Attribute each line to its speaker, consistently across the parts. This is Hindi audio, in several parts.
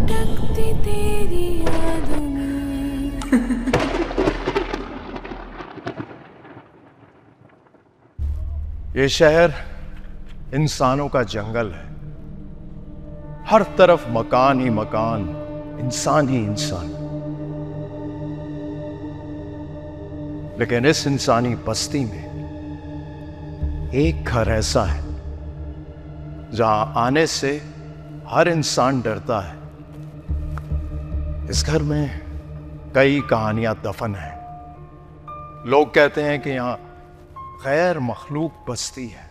Speaker 1: भटकती तेरी यादों में।
Speaker 2: ये शहर इंसानों का जंगल है। हर तरफ मकान ही मकान, इंसान ही इंसान। लेकिन इस इंसानी बस्ती में एक घर ऐसा है जहां आने से हर इंसान डरता है। इस घर में कई कहानियां दफन हैं। लोग कहते हैं कि यहां गैर मखलूक बस्ती है।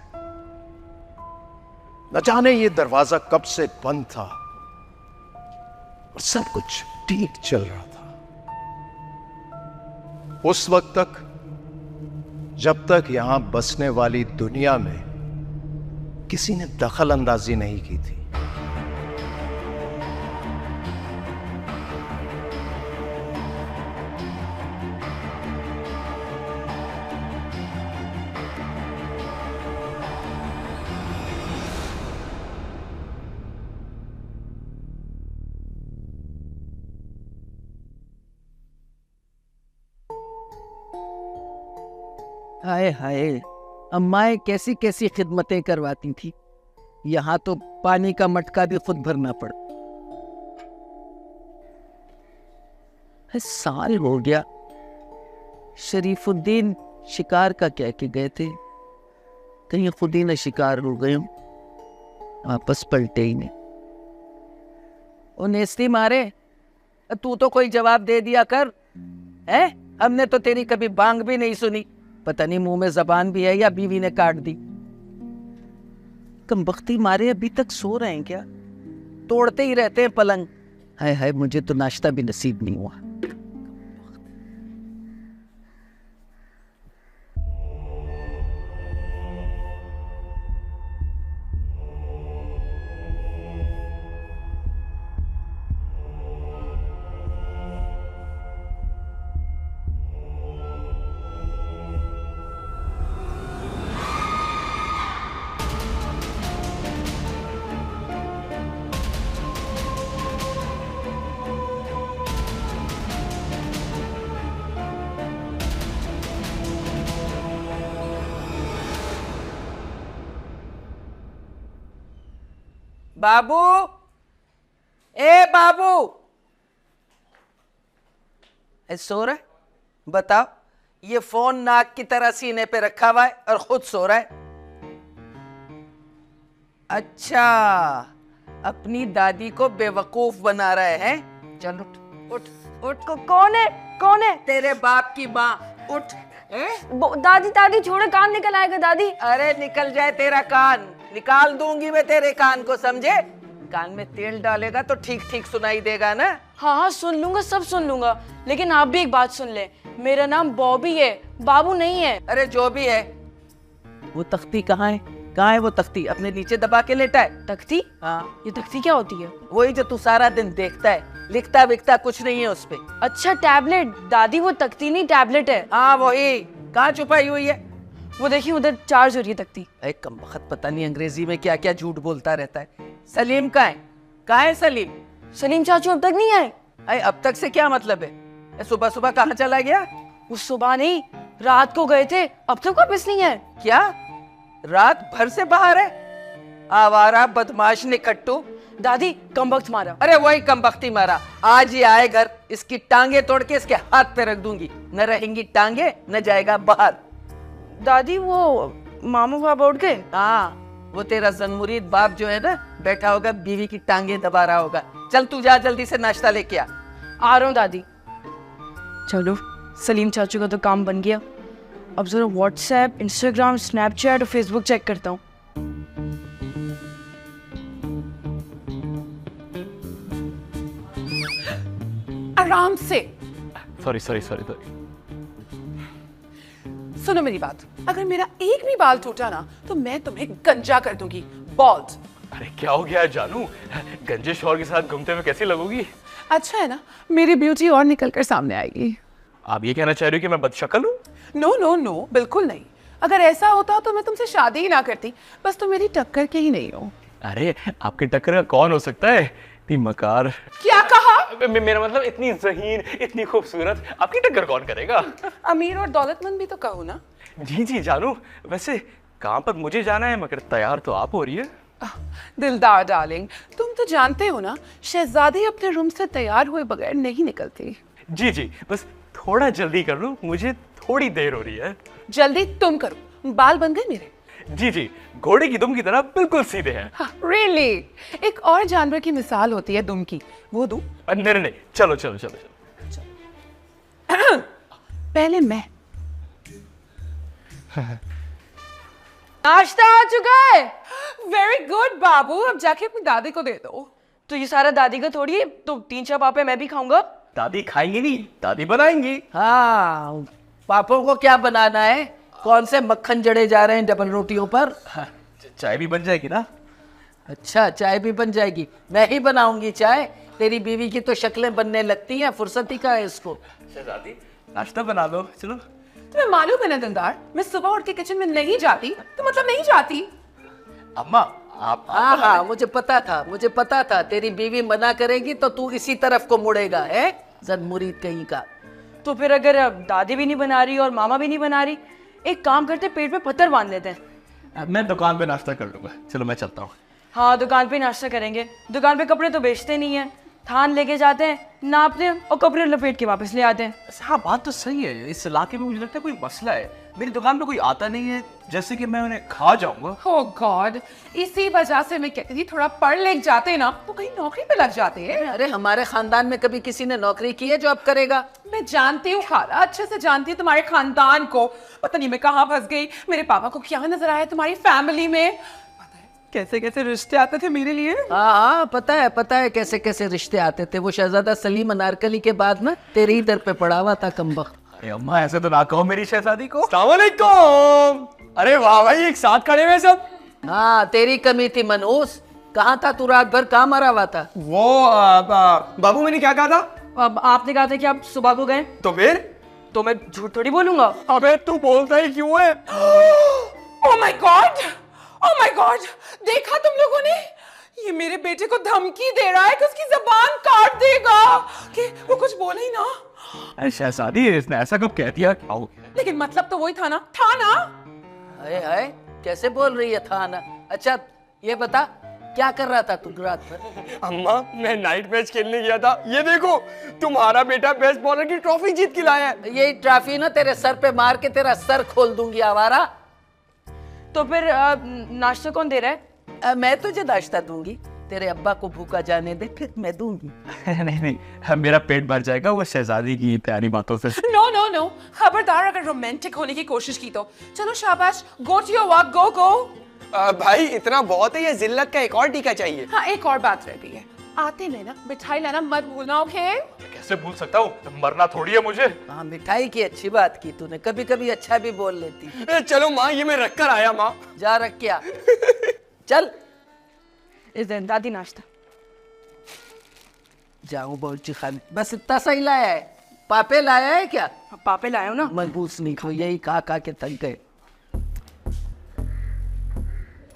Speaker 2: न जाने ये दरवाजा कब से बंद था और सब कुछ ठीक चल रहा था, उस वक्त तक जब तक यहां बसने वाली दुनिया में किसी ने दखल अंदाजी नहीं की थी।
Speaker 3: हाय हाय, अम्माएं कैसी कैसी खिदमतें करवाती थी। यहाँ तो पानी का मटका भी खुद भरना पड़ा। साल हो गया। शरीफुद्दीन शिकार का कह के गए थे, कहीं खुद ही न शिकार हो गए, वापस पलटे ही नहीं। ओ नेस्ती मारे, तू तो कोई जवाब दे दिया कर। है, हमने तो तेरी कभी बांग भी नहीं सुनी। पता नहीं मुंह में जबान भी है या बीवी ने काट दी। कमबख्ती मारे अभी तक सो रहे हैं क्या? तोड़ते ही रहते हैं पलंग। हाय हाय, मुझे तो नाश्ता भी नसीब नहीं हुआ। बाबू, ए बाबू, सो रहा है? बताओ, ये फोन नाक की तरह सीने पे रखा हुआ है और खुद सो रहा है। अच्छा, अपनी दादी को बेवकूफ बना रहा है? चल उठ उठ उठ।
Speaker 4: कौन है? कौन है?
Speaker 3: तेरे बाप की माँ। उठ।
Speaker 4: दादी दादी छोड़े, कान निकल आएगा दादी।
Speaker 3: अरे निकल जाए तेरा कान, निकाल दूंगी मैं तेरे कान को, समझे? कान में तेल डालेगा तो ठीक ठीक सुनाई देगा ना?
Speaker 4: हाँ हाँ सुन लूंगा, सब सुन लूंगा। लेकिन आप भी एक बात सुन ले, मेरा नाम बॉबी है, बाबू नहीं है।
Speaker 3: अरे जो भी है। वो तख्ती कहाँ है? कहाँ है वो तख्ती? अपने नीचे दबा के लेटा है।
Speaker 4: तख्ती?
Speaker 3: हाँ।
Speaker 4: ये तख्ती क्या होती है?
Speaker 3: वही जो तू सारा दिन देखता है, लिखता विखता कुछ नहीं है उस पे।
Speaker 4: अच्छा टैबलेट। दादी वो तख्ती नहीं, टैबलेट है।
Speaker 3: हाँ वही। कहाँ छुपाई हुई है?
Speaker 4: वो देखिए उधर चार्ज हो रही है तख्ती।
Speaker 3: एक कमबख्त पता नहीं अंग्रेजी में क्या क्या झूठ बोलता रहता है। सलीम कहाँ है? कहाँ है सलीम?
Speaker 4: सलीम चाचू अब तक नहीं आए।
Speaker 3: अरे अब तक से क्या मतलब है? सुबह सुबह कहाँ चला गया?
Speaker 4: वो सुबह नहीं, रात को गए थे, अब तक वापस नहीं है।
Speaker 3: क्या रात भर से बाहर है? आवारा बदमाश निकट्टू।
Speaker 4: दादी कमबख्त मारा।
Speaker 3: अरे वही कमबख्ती मारा। आज ही आए घर, इसकी टांगे तोड़ के इसके हाथ पे रख दूंगी। न रहेंगी टांगे न जाएगा बाहर।
Speaker 4: दादी वो मामू बाबा उठ गए?
Speaker 3: हाँ, वो तेरा जनमुरीद बाप जो है ना, बैठा होगा बीवी की टांगे दबा रहा होगा। चल तू जा, जल्दी से नाश्ता लेके आ
Speaker 4: रहा हूँ दादी। चलो, सलीम चाचू का तो काम बन गया। अब जरा व्हाट्सएप, इंस्टाग्राम, स्नैपचैट और फेसबुक चेक करता हूँ।
Speaker 5: आराम से।
Speaker 6: सॉरी।
Speaker 5: सुनो मेरी बात, अगर मेरा एक भी बाल टूटा ना तो मैं तुम्हें गंजा कर दूंगी, बॉल्ड।
Speaker 6: अरे क्या हो गया जानू, गंजे शौहर के साथ घूमते हुए कैसी लगोगी?
Speaker 5: अच्छा है ना, मेरी ब्यूटी और निकल कर सामने आएगी।
Speaker 6: आप ये कहना चाह रही हो कि मैं बदशक्ल हूँ?
Speaker 5: नो नो नो, बिल्कुल नहीं। अगर ऐसा होता तो मैं तुमसे शादी ही ना करती। बस तुम मेरी टक्कर के ही नहीं हो।
Speaker 6: अरे आपके टक्कर का कौन हो सकता है? इतनी मकार।
Speaker 5: क्या कहा?
Speaker 6: मेरा मतलब इतनी ज़हीन, इतनी खूबसूरत, आपकी टक्कर कौन करेगा?
Speaker 5: अमीर और दौलतमंद भी तो कहो ना।
Speaker 6: जी जी जानू, वैसे काम पर मुझे जाना है मगर तैयार तो आप हो रही है।
Speaker 5: दिलदार डार्लिंग, तुम तो जानते हो ना शहजादी अपने रूम से तैयार हुए बगैर नहीं निकलती।
Speaker 6: जी जी, बस थोड़ा जल्दी कर लो, मुझे थोड़ी देर हो रही है।
Speaker 5: जल्दी तुम करो, बाल बन गए मेरे।
Speaker 6: जी जी, घोड़े की दुम की तरह बिल्कुल सीधे हैं।
Speaker 5: हाँ, really? एक और जानवर की मिसाल होती है दुम की, वो दूं?
Speaker 6: नहीं नहीं, चलो चलो चलो चलो।
Speaker 5: पहले मैं।
Speaker 4: नाश्ता आ चुका है।
Speaker 5: वेरी गुड बाबू, अब जाके अपनी दादी को दे दो।
Speaker 4: तो ये सारा दादी का थोड़ी है, तो 3-4 पापे मैं भी खाऊंगा।
Speaker 6: दादी खाएंगी नहीं, दादी बनाएंगी।
Speaker 3: हाँ, पापों को क्या बनाना है? कौन से मक्खन जड़े जा रहे हैं डबल रोटियों पर?
Speaker 6: चाय भी बन जाएगी ना?
Speaker 3: अच्छा, चाय भी बन जाएगी। मैं ही बनाऊंगी चाय। तेरी बीवी की तो शक्लें बनने लगती हैं, फुर्सत ही कहाँ है इसको।
Speaker 6: शहजादी, नाश्ता बना लो, चलो।
Speaker 5: तुम्हें मालूम है ना दिलदार, मैं सुबह उठ के किचन में नहीं जाती, तो मतलब नहीं जाती।
Speaker 6: अम्मा, आप
Speaker 3: हाँ हाँ, मुझे पता था तेरी बीवी मना करेगी तो तू इसी तरफ को मुड़ेगा, है जनमुरीद कहीं का।
Speaker 4: तो फिर अगर अब दादी भी नहीं बना रही और मामा भी नहीं बना रही, एक काम करते, पेट में पत्थर बांध लेते हैं।
Speaker 6: मैं दुकान पे नाश्ता कर लूंगा, चलो मैं चलता हूँ।
Speaker 4: हाँ, दुकान पे नाश्ता करेंगे। दुकान पे कपड़े तो बेचते नहीं है, थान लेके जाते हैं, नापते हैं और कपड़े लपेट के वापस ले आते हैं।
Speaker 6: हाँ, बात तो सही है। इस इलाके में मुझे लगता है कोई मसला है। मेरी दुकान पे कोई आता नहीं है, जैसे कि मैं उन्हें खा जाऊंगा।
Speaker 5: Oh God, इसी वजह से मैं कहती थी थोड़ा पढ़ लिख जाते ना तो कहीं नौकरी पे लग जाते हैं।
Speaker 3: अरे हमारे खानदान में कभी किसी ने नौकरी की है जो अब करेगा?
Speaker 5: मैं जानती हूँ खाला, अच्छे से जानती हूँ तुम्हारे खानदान को। पता नहीं मैं कहाँ फंस गई, मेरे पापा को क्या नजर आया तुम्हारी फैमिली में। पता है कैसे कैसे रिश्ते आते थे मेरे लिए।
Speaker 3: हाँ, पता है कैसे कैसे रिश्ते आते थे। वो शहजादा सलीम अनारकली के बाद में तेरे ही दर पे पड़ा हुआ था कमबख्त।
Speaker 6: अरे अम्मा, ऐसे तो ना कहो मेरी शहजादी को। अस्सलाम वालेकुम। अरे वाह भाई, एक साथ खड़े हुए सब।
Speaker 3: हाँ, तेरी कमी थी मनहूस। कहाँ था तू? रात भर कहाँ मरा हुआ था?
Speaker 7: वो बाबू, मैंने क्या कहा था?
Speaker 4: अब आपने कहा था कि आप सुबह को गए,
Speaker 7: तो फिर?
Speaker 4: तो मैं झूठ थोड़ी बोलूंगा।
Speaker 7: अबे तू बोलता ही क्यों है?
Speaker 5: Oh my God, oh my God, देखा तुम लोगों ने? ये मेरे बेटे को धमकी दे रहा है कि उसकी जबान काट देगा, कि वो कुछ बोले ही ना।
Speaker 6: अरे शहजादी, इसने ऐसा कब कह दिया?
Speaker 5: लेकिन मतलब तो वही था ना, था ना?
Speaker 3: हाय हाय, कैसे बोल रही है था ना? अच्छा ये बता, क्या कर रहा था तू रात भर?
Speaker 7: अम्मा, मैं नाइट मैच खेलने गया था। ये देखो, तुम्हारा बेटा बेस्ट बॉलर की ट्रॉफी जीत के लाया है।
Speaker 3: यही ट्रॉफी ना तेरे सर पे मार के तेरा सर खोल दूंगी आवारा।
Speaker 4: तो फिर नाश्ता कौन दे रहा है?
Speaker 3: मैं तुझे नाश्ता दूंगी। तेरे अब्बा को भूखा जाने दे, फिर मैं दूंगी।
Speaker 6: नहीं, मेरा पेट भर जाएगा वो शहजादी की प्यारी बातों से।
Speaker 5: नो नो नो, खबरदार अगर रोमांटिक होने की कोशिश की तो। चलो शाबाश, गो टू योर वर्क, गो गो।
Speaker 7: भाई इतना बहुत है, ये जिल्लत का एक और टीका चाहिए।
Speaker 5: हाँ, एक और बात रह गई है, आते में ना मिठाई लाना मत भूलना, ओके?
Speaker 6: कैसे भूल सकता हूँ, मरना थोड़ी है मुझे।
Speaker 3: हाँ, मिठाई की अच्छी बात की तूने, कभी कभी अच्छा भी बोल लेती।
Speaker 7: चलो माँ, ये मैं रख कर आया माँ।
Speaker 3: जा रख क्या, चल।
Speaker 4: इस दिन दादी नाश्ता।
Speaker 3: जाऊं बोलची खाने, बस इतना सही लाया है? पापे लाया है क्या?
Speaker 4: पापे लाए हो ना।
Speaker 3: मनबूस नहीं को, यही खा के थक गए।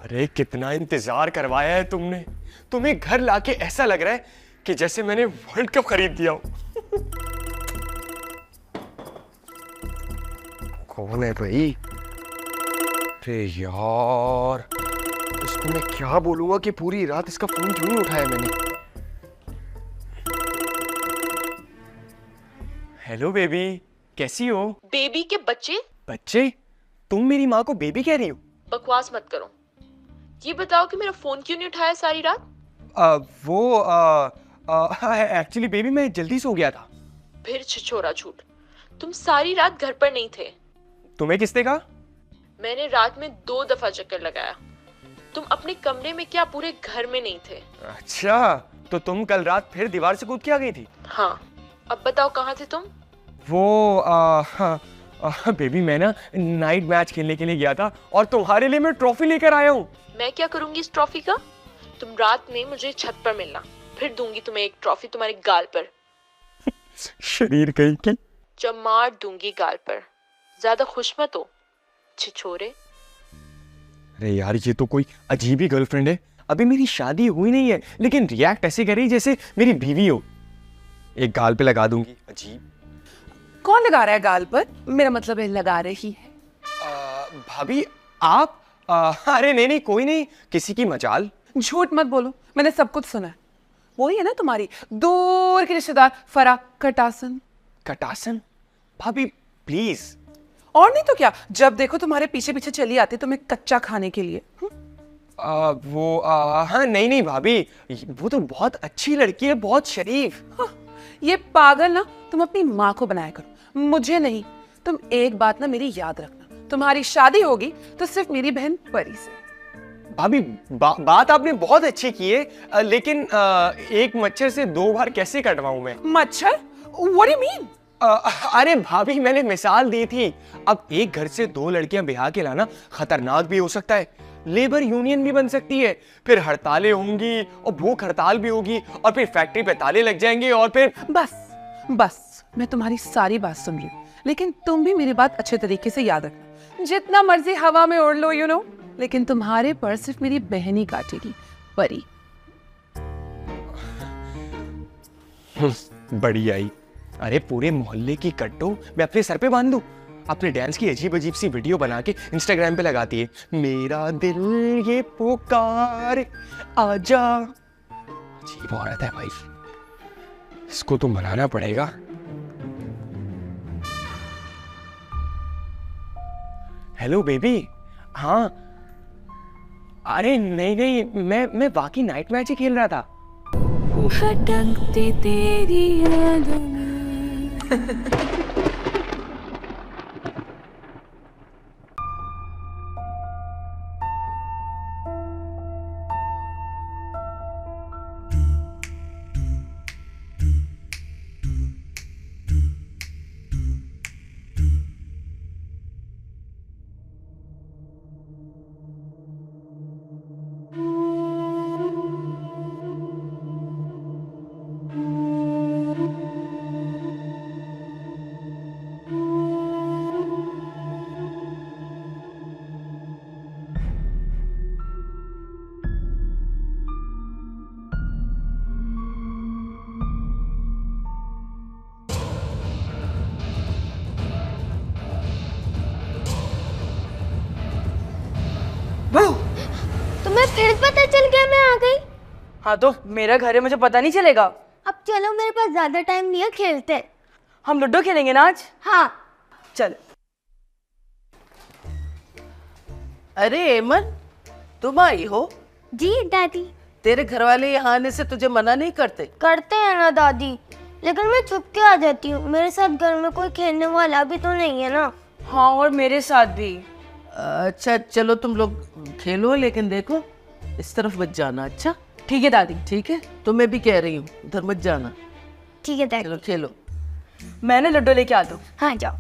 Speaker 7: अरे कितना इंतजार करवाया है तुमने। तुम्हें घर लाके ऐसा लग रहा है कि जैसे मैंने वर्ल्ड कप खरीद दिया हो। कौन है भाई? अरे यार, इसको मैं क्या बोलूंगा कि पूरी रात इसका फोन क्यों नहीं उठाया मैंने। हेलो बेबी, कैसी हो?
Speaker 8: बेबी के बच्चे?
Speaker 7: बच्चे? तुम मेरी माँ को बेबी कह रही हो?
Speaker 8: बकवास मत करो। ये बताओ कि मेरा फोन क्यों नहीं उठाया सारी रात?
Speaker 7: एक्चुअली बेबी मैं जल्दी सो गया था।
Speaker 8: फिर छिछोरा झूठ। तुम सारी रात घर पर नहीं थे।
Speaker 7: तुम्हें किसने कहा?
Speaker 8: मैंने रात में 2 दफा चक्कर लगाया। तुम अपने कमरे में क्या पूरे घर में नहीं थे?
Speaker 7: अच्छा, तो तुम कल रात फिर दीवार से कूद के आ गई थी?
Speaker 8: हाँ, अब बताओ कहाँ थे तुम?
Speaker 7: बेबी मैं ना नाइट मैच खेलने के लिए गया था और तुम्हारे लिए मैं ट्रॉफी लेकर आया हूँ।
Speaker 8: मैं क्या करूंगी इस ट्रॉफी का? तुम रात में मुझे छत पर मिलना, फिर दूंगी तुम्हें एक ट्रॉफी तुम्हारे गाल पर।
Speaker 7: शरीर कहीं की।
Speaker 8: जब मार दूंगी गाल पर। ज्यादा खुश मत हो छिछोरे।
Speaker 7: अरे यार, ये तो कोई अजीब ही गर्लफ्रेंड है। अभी मेरी शादी हुई नहीं है, लेकिन रिएक्ट ऐसे कर रही जैसे मेरी बीवी हो। एक गाल पे लगा दूंगी, अजीब।
Speaker 5: कौन लगा रहा है गाल पर? मेरा मतलब है लगा रही है।
Speaker 7: भाभी आप? अरे नहीं नहीं, कोई नहीं, किसी की मजाल।
Speaker 5: झूठ मत बोलो, मैंने सब कुछ सुना है। वही है ना तुम्हारी दूर की रिश्तेदार फरा कटासन।
Speaker 7: कटासन? भाभी प्लीज।
Speaker 5: और नहीं तो क्या, जब देखो तुम्हारे पीछे पीछे चली आती तुम्हें कच्चा खाने के लिए।
Speaker 7: हाँ नहीं नहीं भाभी, वो तो बहुत अच्छी लड़की है, बहुत शरीफ।
Speaker 5: हाँ, ये पागल ना तुम अपनी माँ को बनाया करो, मुझे नहीं। तुम एक बात ना मेरी याद रखना, तुम्हारी शादी होगी तो सिर्फ मेरी बहन परी से।
Speaker 7: भाभी बात आपने बहुत अच्छी की है, लेकिन एक मच्छर से 2 बार कैसे कटवाऊं मैं?
Speaker 5: मच्छर? What do you mean?
Speaker 7: अरे भाभी मैंने मिसाल दी थी। अब एक घर से 2 लड़कियां ब्याह के लाना खतरनाक भी हो सकता है, लेबर यूनियन भी बन सकती है, फिर हड़तालें होंगी और भूख हड़ताल भी होगी, और फिर फैक्ट्री पे ताले लग जाएंगे, और फिर
Speaker 5: बस मैं तुम्हारी सारी बात सुन रही हूँ, लेकिन तुम भी मेरी बात अच्छे तरीके से याद रखना। जितना मर्जी हवा में उड़ लो, यू नो, लेकिन तुम्हारे पर सिर्फ मेरी बहन ही काटेगी, परी।
Speaker 7: बड़ी आई। अरे पूरे मोहल्ले की कट्टो मैं अपने सर पे बांध दूं? अपने डांस की अजीब अजीब सी वीडियो बना के इंस्टाग्राम पे लगाती है, मेरा दिल ये पुकार आजा। अजीब औरत है भाई, इसको तो मनाना पड़ेगा। Hello baby. हाँ अरे नहीं नहीं, मैं बाकी नाइट मैच ही खेल रहा था।
Speaker 1: भटकते तेरी यादों में।
Speaker 9: तुम्हें फिर पता चल गया मैं आ गई?
Speaker 4: हाँ तो मेरा घर है, मुझे पता नहीं चलेगा।
Speaker 9: अब चलो, मेरे पास ज्यादा टाइम नहीं है, खेलते हैं।
Speaker 4: हम लूडो खेलेंगे ना आज?
Speaker 9: हाँ
Speaker 4: चल।
Speaker 3: अरे एमन, तुम आई हो?
Speaker 9: जी दादी।
Speaker 3: तेरे घर वाले यहाँ आने से तुझे मना नहीं करते?
Speaker 9: करते हैं ना दादी, लेकिन मैं छुप के आ जाती हूँ। मेरे साथ घर में कोई खेलने वाला भी तो नहीं है ना।
Speaker 4: हाँ और मेरे साथ भी।
Speaker 3: अच्छा चलो तुम लोग खेलो, लेकिन देखो इस तरफ मत जाना। अच्छा
Speaker 4: ठीक है दादी।
Speaker 3: ठीक है, तुम्हें भी कह रही हूँ उधर मत जाना।
Speaker 9: ठीक है दादी।
Speaker 3: चलो खेलो।
Speaker 4: मैंने लड्डू लेके आता हूँ।
Speaker 9: हाँ जाओ।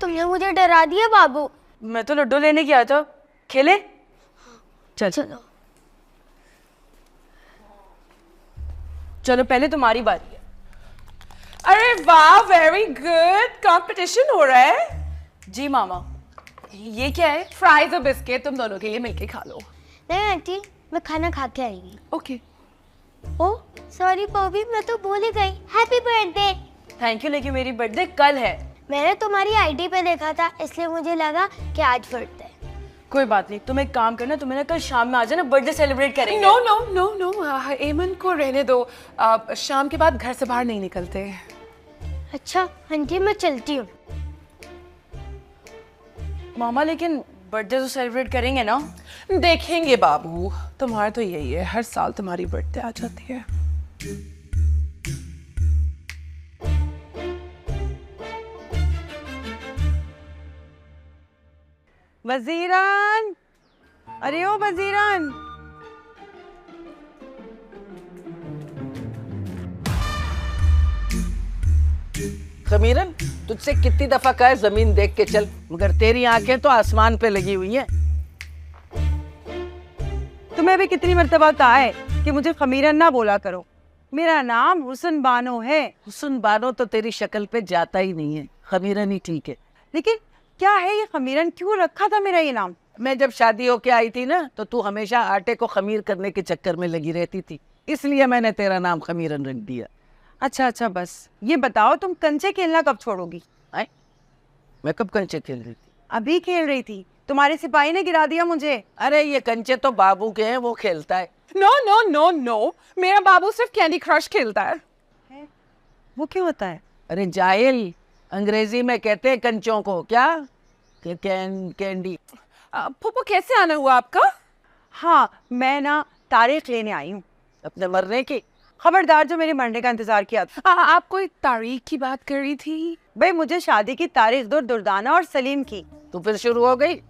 Speaker 9: तुमने मुझे डरा दिया बाबू।
Speaker 4: मैं तो लड्डू लेने गया था। खेले? चल
Speaker 9: चलो
Speaker 4: चलो, पहले तुम्हारी बारी है।
Speaker 5: अरे वाह, वेरी गुड। कंपटीशन हो रहा है?
Speaker 4: जी मामा। ये क्या है?
Speaker 5: फ्राइज और बिस्किट तुम दोनों के लिए मिलके खा लो।
Speaker 9: नहीं आंटी, मैं खाना खा के आएगी।
Speaker 5: ओके।
Speaker 9: ओ सॉरी बॉबी, मैं तो भूल ही गई। Happy birthday.
Speaker 4: थैंक यू, लेकिन मेरी बर्थडे कल है।
Speaker 9: मैंने तुम्हारी आईडी पे देखा था, इसलिए मुझे लगा कि आज बर्थडे।
Speaker 4: कोई बात नहीं, तुम एक काम करना, तुम्हें ना कल शाम में आ जाना, बर्थडे सेलिब्रेट करेंगे।
Speaker 5: नो नो नो नो, एमन को रहने दो। शाम के बाद घर से बाहर नहीं निकलते।
Speaker 9: अच्छा आंटी, मैं चलती हूँ।
Speaker 4: मामा लेकिन बर्थडे तो सेलिब्रेट करेंगे ना?
Speaker 5: देखेंगे बाबू, तुम्हारा तो यही है, हर साल तुम्हारी बर्थडे आ जाती है।
Speaker 10: वजीरान, अरे ओ वजीरान।
Speaker 3: खमीरन, तुझसे कितनी दफा कहा है जमीन देख के चल, मगर तेरी आंखें तो आसमान पे लगी हुई हैं।
Speaker 10: तुम्हें भी कितनी मर्तबा कहा है कि मुझे खमीरन ना बोला करो। मेरा नाम हुसन बानो है।
Speaker 3: हुसन बानो तो तेरी शक्ल पे जाता ही नहीं है, खमीरन ही ठीक है।
Speaker 10: लेकिन क्या है ये खमीरन, क्यों रखा था मेरा ये नाम?
Speaker 3: मैं जब शादी होके आई थी ना, तो तू हमेशा आटे को खमीर करने के चक्कर में लगी रहती थी, इसलिए मैंने तेरा नाम खमीरन रख दिया।
Speaker 10: अच्छा अच्छा, बस ये बताओ तुम कंचे खेलना कब छोड़ोगी?
Speaker 3: आए? मैं कब कंचे खेल रही थी?
Speaker 10: अभी खेल रही थी, तुम्हारे सिपाही ने गिरा दिया मुझे।
Speaker 3: अरे ये कंचे तो बाबू के हैं, वो खेलता है।
Speaker 5: नो नो नो नो, मेरा बाबू सिर्फ कैंडी क्रश खेलता है।
Speaker 10: वो क्यों होता है?
Speaker 3: अरे जाहिल, अंग्रेजी में कहते हैं कंचों को, क्या कैंडी।
Speaker 5: फूफो कैसे आना हुआ आपका?
Speaker 10: हाँ, मैं ना तारीख लेने आई हूँ
Speaker 3: अपने मरने की।
Speaker 10: खबरदार जो मेरे मरने का इंतजार किया।
Speaker 5: आप कोई तारीख की बात कर रही थी?
Speaker 10: भाई मुझे शादी की तारीख दो, दुर्दाना और सलीम की।
Speaker 3: तो फिर शुरू हो गई?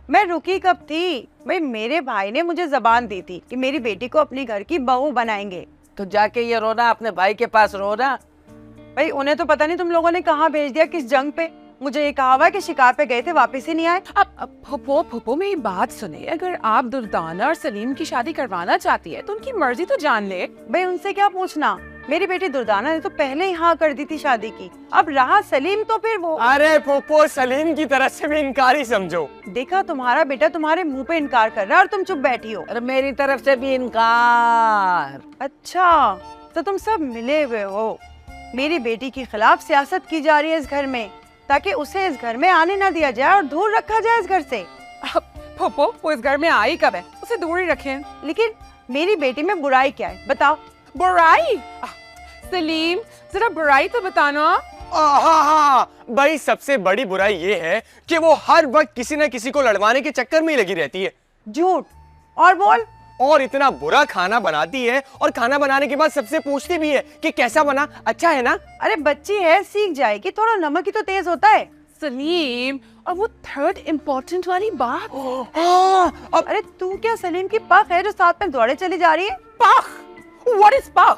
Speaker 10: मैं रुकी कब थी भाई, मेरे भाई ने मुझे जबान दी थी कि मेरी बेटी को अपनी घर की बहू बनाएंगे।
Speaker 3: तो जाके ये रोना अपने भाई के पास रोना।
Speaker 10: भाई उन्हें तो पता नहीं तुम लोगों ने कहाँ भेज दिया, किस जंग पे। मुझे ये कहा हुआ कि शिकार पे गए थे, वापस ही नहीं आए।
Speaker 5: अब फूफो मेरी बात सुने, अगर आप दुर्दाना और सलीम की शादी करवाना चाहती है तो उनकी मर्जी तो जान ले।
Speaker 10: भाई उनसे क्या पूछना, मेरी बेटी दुर्दाना ने तो पहले ही हाँ कर दी थी शादी की। अब रहा सलीम तो फिर वो।
Speaker 7: अरे पोपो, सलीम की तरफ से भी इनकार ही समझो।
Speaker 10: देखा, तुम्हारा बेटा तुम्हारे मुंह पे इनकार कर रहा है और तुम चुप बैठी हो।
Speaker 3: अरे मेरी तरफ से भी इनकार।
Speaker 10: अच्छा, तो तुम सब मिले हुए हो। मेरी बेटी के खिलाफ सियासत की जा रही है इस घर में, ताकि उसे इस घर में आने ना दिया जाए और दूर रखा जाए इस घर से।
Speaker 5: फूफो, वो इस घर में आई कब है? उसे दूर ही रखें।
Speaker 10: लेकिन मेरी बेटी में बुराई क्या है, बताओ।
Speaker 5: बुराई? सलीम, जरा बुराई तो बताना।
Speaker 7: हाँ, भाई सबसे बड़ी बुराई ये है कि वो हर वक्त किसी न किसी को लड़वाने के चक्कर में ही लगी रहती है।
Speaker 10: झूठ। और बोल।
Speaker 7: और इतना बुरा खाना बनाती है, और खाना बनाने के बाद सबसे पूछती भी है कि कैसा बना, अच्छा है ना।
Speaker 10: अरे बच्ची है, सीख जाएगी, थोड़ा नमक ही तो तेज होता है।
Speaker 5: सलीम, और वो थर्ड इम्पोर्टेंट वाली बात।
Speaker 10: अरे तू क्या सलीम की पख है जो साथ में दौड़े चली जा रही है?
Speaker 5: पख? What is पख?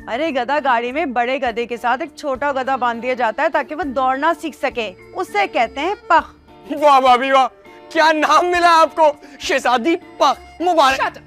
Speaker 10: अरे गधा गाड़ी में बड़े गधे के साथ एक छोटा गधा बांध दिया जाता है ताकि वो दौड़ना सीख सके, उससे कहते हैं पख।
Speaker 7: वाह भाभी वाह, क्या नाम मिला आपको, शहजादी पख, मुबारक।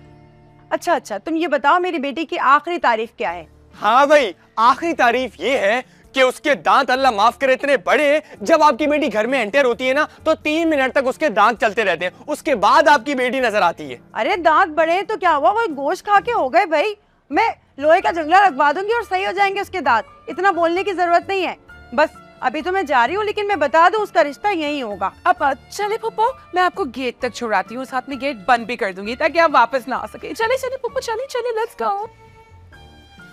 Speaker 10: अच्छा अच्छा, तुम ये बताओ मेरी बेटी की आखिरी तारीफ क्या है?
Speaker 7: हाँ भाई, आखिरी तारीफ ये है कि उसके दांत अल्लाह माफ करे इतने बड़े हैं, जब आपकी बेटी घर में एंटर होती है ना तो 3 मिनट तक उसके दांत चलते रहते हैं, उसके बाद आपकी बेटी नजर आती है।
Speaker 10: अरे दांत बड़े हैं तो क्या हुआ, कोई गोश्त खा के हो गए भाई? मैं लोहे का जंगला लगवा दूंगी और सही हो जाएंगे उसके दांत, इतना बोलने की जरूरत नहीं है। बस अभी तो मैं जा रही हूँ, लेकिन मैं बता दूं उसका रिश्ता यही होगा।
Speaker 5: अब चले पप्पो, मैं आपको गेट तक छुड़ाती हूँ, साथ में गेट बंद भी कर दूंगी ताकि आप वापस ना आ सके। चले चले पप्पो, चले चले, लेट्स गो।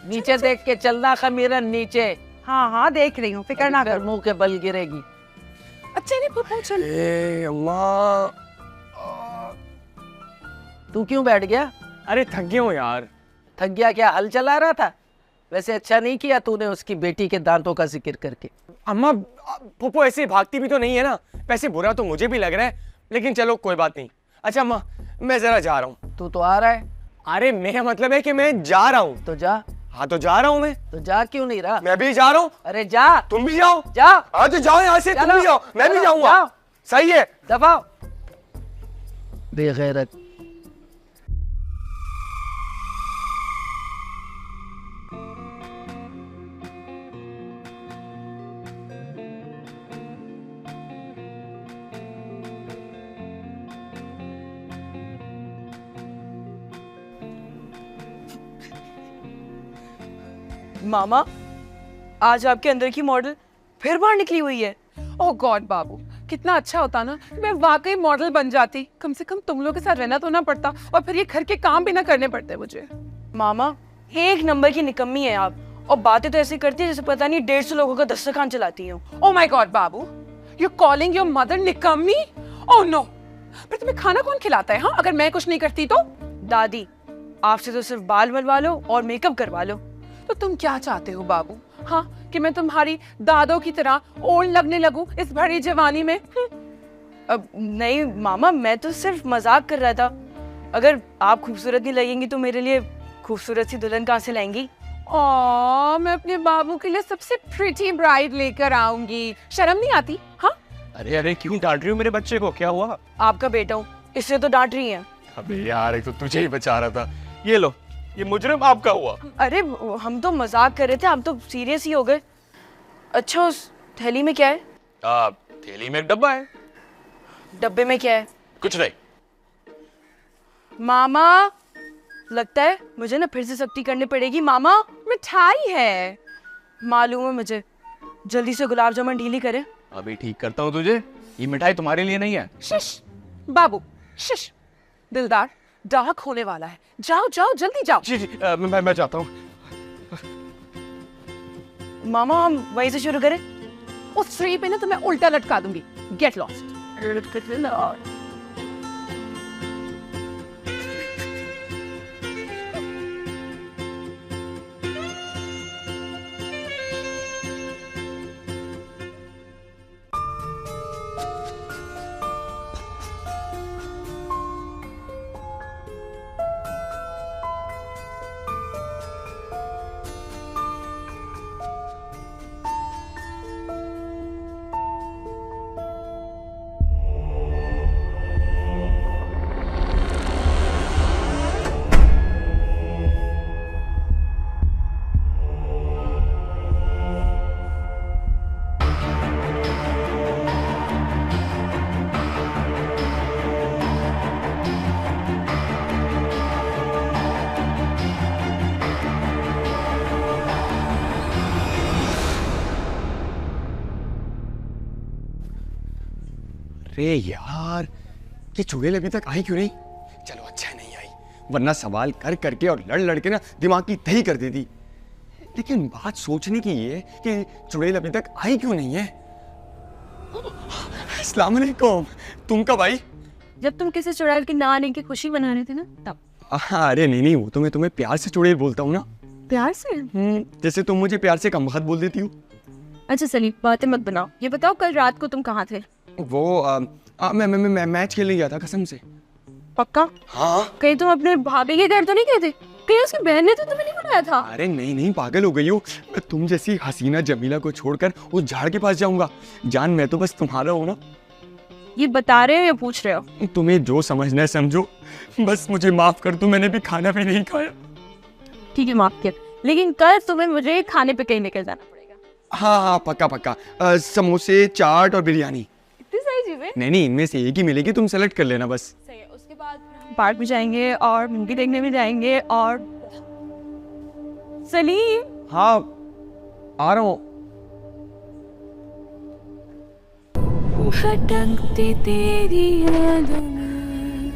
Speaker 3: नीचे देख के चलना खमीरन, नीचे।
Speaker 10: हाँ हाँ देख रही हूँ, फिक्र ना कर।
Speaker 3: मुंह के बल गिरेगी।
Speaker 5: अच्छा नहीं पप्पो, चल।
Speaker 7: अम्मा,
Speaker 3: तू क्यों बैठ गया?
Speaker 7: अरे थक गया हूँ यार।
Speaker 3: थक गया क्या, हल चला रहा था? वैसे अच्छा नहीं किया तूने उसकी बेटी के दांतों का जिक्र करके।
Speaker 7: अम्मा, पोपो ऐसे भागती भी तो नहीं है ना, वैसे बुरा तो मुझे भी लग रहा है, लेकिन चलो कोई बात नहीं। अच्छा अम्मा, मैं जरा जा रहा हूँ।
Speaker 3: तू तो आ रहा है।
Speaker 7: अरे मेरा मतलब है कि मैं जा रहा हूँ।
Speaker 3: तो जा।
Speaker 7: हाँ तो जा रहा हूँ मैं।
Speaker 3: तो जा क्यों नहीं रहा?
Speaker 7: मैं भी जा रहा हूँ।
Speaker 3: अरे जा।
Speaker 7: तुम भी जाओ।
Speaker 3: जा।
Speaker 7: हाँ तो जाओ यहाँ से, तुम भी जाओ, मैं भी जाऊंगा। सही है,
Speaker 3: दफाओ। बेगैरत।
Speaker 4: मामा, आज आपके अंदर की मॉडल फिर बाहर निकली हुई है।
Speaker 5: ओह गॉड बाबू, कितना अच्छा होता ना मैं वाकई मॉडल बन जाती, कम से कम तुम लोग के साथ रहना तो ना पड़ता और फिर ये घर के काम भी ना करने पड़ते मुझे।
Speaker 4: मामा, एक नंबर की निकम्मी है आप, और बातें तो ऐसी करती है जैसे पता नहीं 150 लोगों का दस्तरखान चलाती हो।
Speaker 5: ओह माय गॉड बाबू, यू कॉलिंग योर मदर निकम्मी? ओह नो, पर तुम्हें खाना कौन खिलाता है हाँ, अगर मैं कुछ नहीं करती तो?
Speaker 4: दादी, आपसे तो सिर्फ बाल बनवा लो और मेकअप करवा लो।
Speaker 5: तो तुम क्या चाहते हो बाबू, हाँ कि मैं तुम्हारी दादों की तरह ओल्ड लगने लगूं इस भरी जवानी में?
Speaker 4: अब नहीं मामा, मैं तो सिर्फ मजाक कर रहा था। अगर आप खूबसूरत नहीं लगेंगी तो मेरे लिए खूबसूरत सी दुल्हन कहाँ से लाएंगी?
Speaker 5: मैं अपने बाबू के लिए सबसे प्रिटी ब्राइड लेकर आऊंगी। शर्म नहीं आती? हाँ
Speaker 7: अरे अरे क्यों डांट रही हो मेरे बच्चे को, क्या हुआ?
Speaker 4: आपका बेटा हूँ, इससे तो डांट रही है।
Speaker 7: अबे यार, एक तो तुझे ही बचा रहा था। ये लो, ये मुजरिम आपका हुआ।
Speaker 4: अरे हम तो मजाक कर रहे थे, आप तो सीरियस ही हो गए। अच्छा, उस थैली में क्या है?
Speaker 7: थैली में एक डब्बा है।
Speaker 4: डब्बे में क्या है?
Speaker 7: कुछ नहीं।
Speaker 4: मामा, लगता है मुझे ना फिर से सख्ती करनी पड़ेगी। मामा,
Speaker 5: मिठाई है।
Speaker 4: मालूम है मुझे, जल्दी से गुलाब जामुन ढीली करे।
Speaker 6: अभी ठीक करता हूँ तुझे। ये मिठाई तुम्हारे लिए नहीं है।
Speaker 5: शिश बाबू, शिश। दिलदार, डार्क होने वाला है। जाओ जाओ, जल्दी जाओ।
Speaker 7: जी जी, मैं जाता हूँ।
Speaker 4: मामा, हम वहीं से शुरू करें?
Speaker 5: उस ट्री पे ना तुम्हें उल्टा लटका दूंगी। Get lost.
Speaker 7: अरे यार, ये चुड़ैल अभी तक आई क्यों नहीं? चलो अच्छा नहीं आई, वरना सवाल कर करके और लड़ लड़ के ना दिमाग की दही कर देती। लेकिन बात सोचने की ये कि चुड़ैल अभी तक आई क्यों नहीं है। अस्सलाम वालेकुम, तुम कब आई?
Speaker 1: जब तुम किसी चुड़ैल की ना आने की खुशी मना रहे थे ना, तब।
Speaker 7: अरे नहीं, वो तो मैं तुम्हें प्यार से चुड़ैल बोलता हूँ ना।
Speaker 1: प्यार से?
Speaker 7: जैसे तुम मुझे प्यार से कमबख्त बोल देती हो।
Speaker 1: अच्छा सलीम, बातें मत बनाओ। ये बताओ, कल रात को तुम कहाँ थे?
Speaker 7: वो मैं मैच खेलने गया था, कसम से।
Speaker 1: पक्का?
Speaker 7: हाँ।
Speaker 1: कहीं तुम अपने भाभी के घर तो नहीं गए थे? कहीं उसकी बहन ने तो तुम्हें नहीं बुलाया था?
Speaker 7: अरे नहीं, पागल हो गई हो। मैं तुम जैसी हसीना जमीला को छोड़कर उस झाड़ के पास जाऊंगा? जान, मैं तो बस तुम्हारा हूँ ना।
Speaker 1: ये बता रहे हो या पूछ रहे हो?
Speaker 7: तुम्हें जो समझना है समझो, बस मुझे माफ कर दो, मैंने भी खाना भी नहीं खाया।
Speaker 1: ठीक है, माफ किया, लेकिन कल तुम्हें मुझे खाने पे कहीं लेकर जाना पड़ेगा।
Speaker 7: हाँ, पक्का। समोसे, चाट और बिरयानी।
Speaker 1: इतनी सारी चीजें?
Speaker 7: नहीं, इनमें से एक ही मिलेगी, तुम सेलेक्ट कर लेना बस।
Speaker 1: सही है। उसके बाद पार्क में जाएंगे और मूवी देखने भी जाएंगे। और सलीम।
Speaker 7: हाँ, आ रहा हूँ।
Speaker 1: भटकते तेरी यादों में।